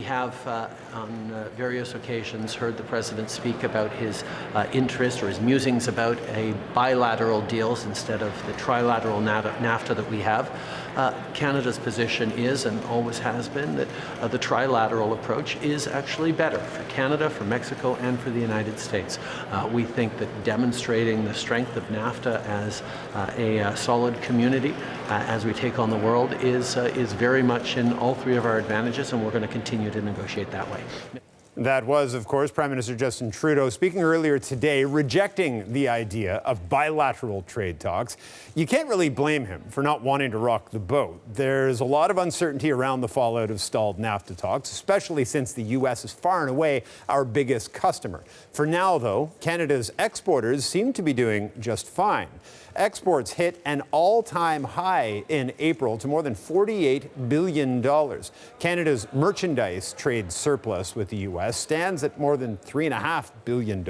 have on various occasions heard the President speak about his interest or his musings about a bilateral deals instead of the trilateral NAFTA that we have. Canada's position is, and always has been, that the trilateral approach is actually better for Canada, for Mexico, and for the United States. We think that demonstrating the strength of NAFTA as a solid community as we take on the world is very much in all three of our advantages, and we're going to continue to negotiate that way. That was, of course, Prime Minister Justin Trudeau speaking earlier today, rejecting the idea of bilateral trade talks. You can't really blame him for not wanting to rock the boat. There's a lot of uncertainty around the fallout of stalled NAFTA talks, especially since the U.S. is far and away our biggest customer. For now, though, Canada's exporters seem to be doing just fine. Exports hit an all-time high in April to more than $48 billion. Canada's merchandise trade surplus with the U.S. stands at more than $3.5 billion.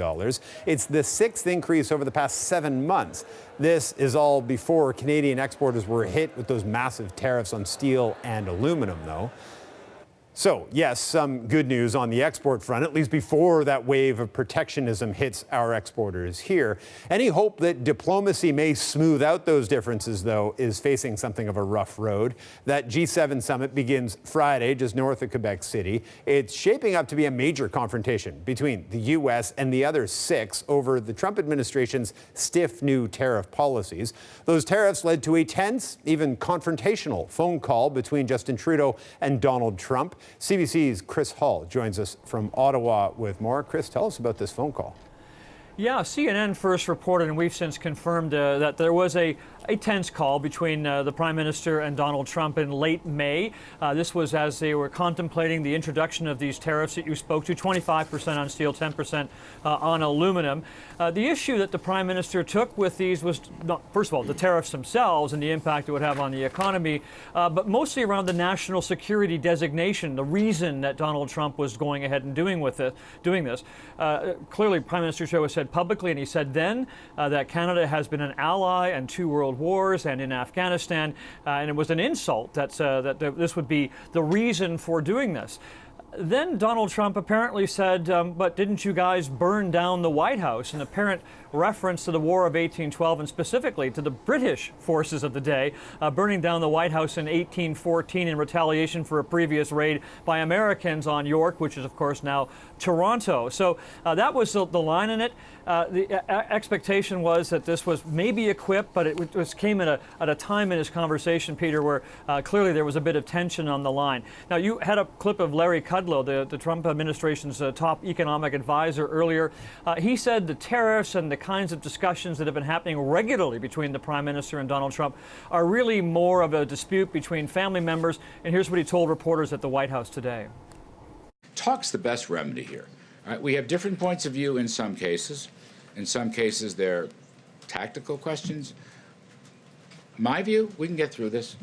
It's the sixth increase over the past 7 months. This is all before Canadian exporters were hit with those massive tariffs on steel and aluminum, though. So, yes, some good news on the export front, at least before that wave of protectionism hits our exporters here. Any hope that diplomacy may smooth out those differences, though, is facing something of a rough road. That G7 summit begins Friday, just north of Quebec City. It's shaping up to be a major confrontation between the U.S. and the other 6 over the Trump administration's stiff new tariff policies. Those tariffs led to a tense, even confrontational phone call between Justin Trudeau and Donald Trump. CBC's Chris Hall joins us from Ottawa with more. Chris, tell us about this phone call. Yeah, CNN first reported, and we've since confirmed that there was a tense call between the Prime Minister and Donald Trump in late May. This was as they were contemplating the introduction of these tariffs that you spoke to, 25% on steel, 10% on aluminum. The issue that the Prime Minister took with these was, not, first of all, the tariffs themselves and the impact it would have on the economy, but mostly around the national security designation, the reason that Donald Trump was going ahead and doing this. Clearly, Prime Minister Trudeau said publicly, and he said then that Canada has been an ally in 2 world wars and in Afghanistan, and it was an insult that this would be the reason for doing this. Then Donald Trump apparently said, but didn't you guys burn down the White House? An apparent reference to the War of 1812 and specifically to the British forces of the day, burning down the White House in 1814 in retaliation for a previous raid by Americans on York, which is, of course, now Toronto. So that was the line in it. The expectation was that this was maybe a quip, but it came at a time in his conversation, Peter, where clearly there was a bit of tension on the line. Now, you had a clip of Larry Kudlow, the Trump administration's top economic advisor, earlier. He said the tariffs and the kinds of discussions that have been happening regularly between the Prime Minister and Donald Trump are really more of a dispute between family members. And here's what he told reporters at the White House today. Talk's the best remedy here. We have different points of view in some cases. In some cases, they're tactical questions. My view, we can get through this.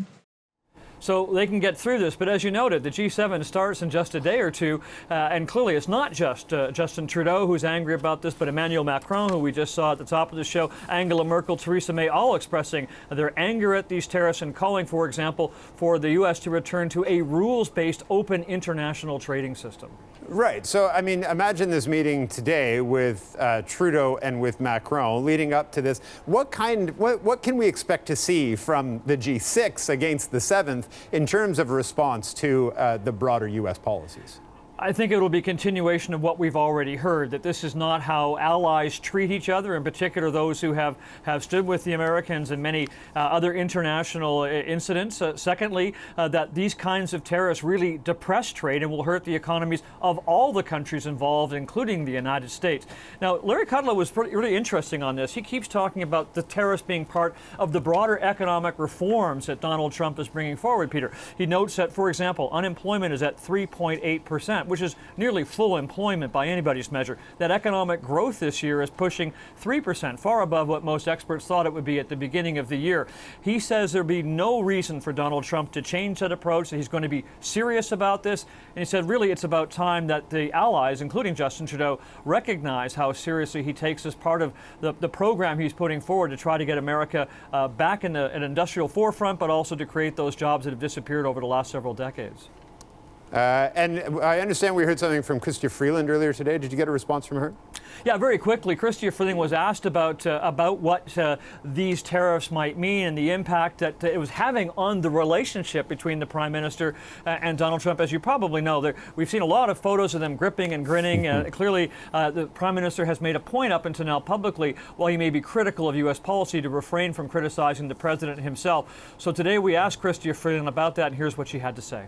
So they can get through this, but as you noted, the G7 starts in just a day or two, and clearly it's not just Justin Trudeau who's angry about this, but Emmanuel Macron, who we just saw at the top of the show, Angela Merkel, Theresa May, all expressing their anger at these tariffs and calling, for example, for the U.S. to return to a rules-based open international trading system. Right. So, I mean, imagine this meeting today with Trudeau and with Macron leading up to this. What can we expect to see from the G6 against the 7th in terms of response to the broader U.S. policies? I think it will be continuation of what we've already heard, that this is not how allies treat each other, in particular those who have stood with the Americans in many other international incidents. Secondly, that these kinds of tariffs really depress trade and will hurt the economies of all the countries involved, including the United States. Now, Larry Kudlow was really interesting on this. He keeps talking about the tariffs being part of the broader economic reforms that Donald Trump is bringing forward, Peter. He notes that, for example, unemployment is at 3.8%. which is nearly full employment by anybody's measure. That economic growth this year is pushing 3%, far above what most experts thought it would be at the beginning of the year. He says there'll be no reason for Donald Trump to change that approach, that he's going to be serious about this. And he said, really, it's about time that the allies, including Justin Trudeau, recognize how seriously he takes as part of the program he's putting forward to try to get America back in an industrial forefront, but also to create those jobs that have disappeared over the last several decades. And I understand we heard something from Chrystia Freeland earlier today. Did you get a response from her? Yeah, very quickly. Chrystia Freeland was asked about what these tariffs might mean and the impact that it was having on the relationship between the Prime Minister and Donald Trump. As you probably know, we've seen a lot of photos of them gripping and grinning. Clearly, the Prime Minister has made a point up until now publicly, while he may be critical of U.S. policy, to refrain from criticizing the President himself. So today we asked Chrystia Freeland about that, and here's what she had to say.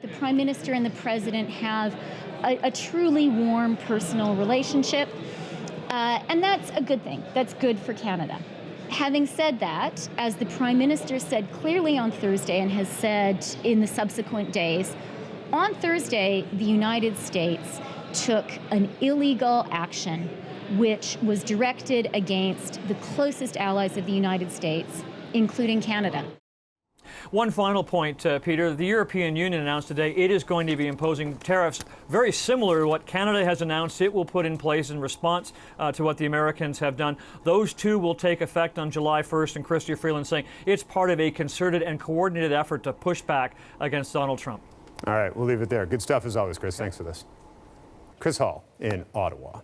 The Prime Minister and the President have a truly warm personal relationship, and that's a good thing. That's good for Canada. Having said that, as the Prime Minister said clearly on Thursday and has said in the subsequent days, on Thursday, the United States took an illegal action which was directed against the closest allies of the United States, including Canada. One final point, Peter. The European Union announced today it is going to be imposing tariffs very similar to what Canada has announced it will put in place in response to what the Americans have done. Those two will take effect on July 1st, and Chrystia Freeland saying it's part of a concerted and coordinated effort to push back against Donald Trump. All right, we'll leave it there. Good stuff as always, Chris. Thanks for this. Chris Hall in Ottawa.